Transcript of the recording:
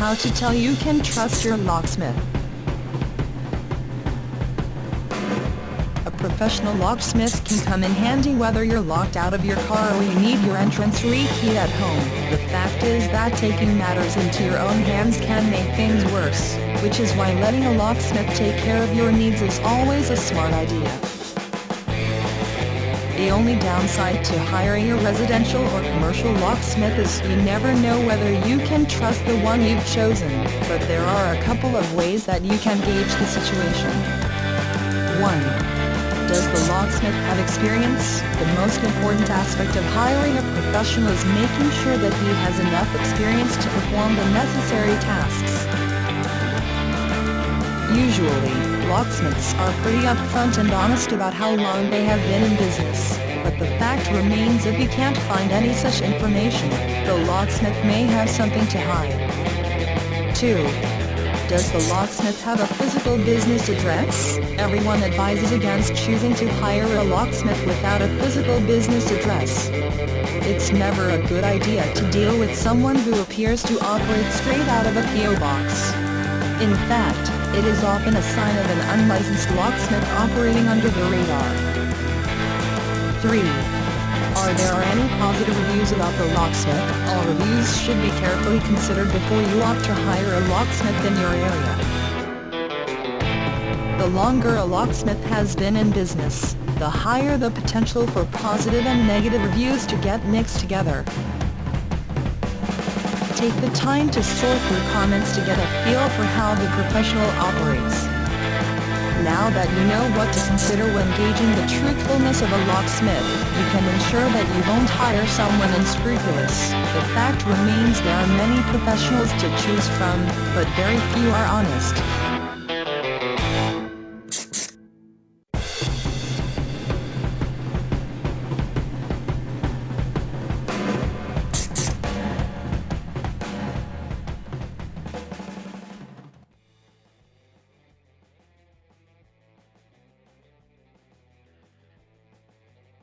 How to tell you can trust your locksmith. A professional locksmith can come in handy whether you're locked out of your car or you need your entrance rekeyed at home. The fact is that taking matters into your own hands can make things worse, which is why letting a locksmith take care of your needs is always a smart idea. The only downside to hiring a residential or commercial locksmith is you never know whether you can trust the one you've chosen, but there are a couple of ways that you can gauge the situation. 1. Does the locksmith have experience? The most important aspect of hiring a professional is making sure that he has enough experience to perform the necessary tasks. Usually, locksmiths are pretty upfront and honest about how long they have been in business, but the fact remains if you can't find any such information, the locksmith may have something to hide. 2. Does the locksmith have a physical business address? Everyone advises against choosing to hire a locksmith without a physical business address. It's never a good idea to deal with someone who appears to operate straight out of a P.O. box. In fact, it is often a sign of an unlicensed locksmith operating under the radar. 3. Are there any positive reviews about the locksmith? All reviews should be carefully considered before you opt to hire a locksmith in your area. The longer a locksmith has been in business, the higher the potential for positive and negative reviews to get mixed together. Take the time to sort through comments to get a feel for how the professional operates. Now that you know what to consider when gauging the truthfulness of a locksmith, you can ensure that you won't hire someone unscrupulous. The fact remains there are many professionals to choose from, but very few are honest.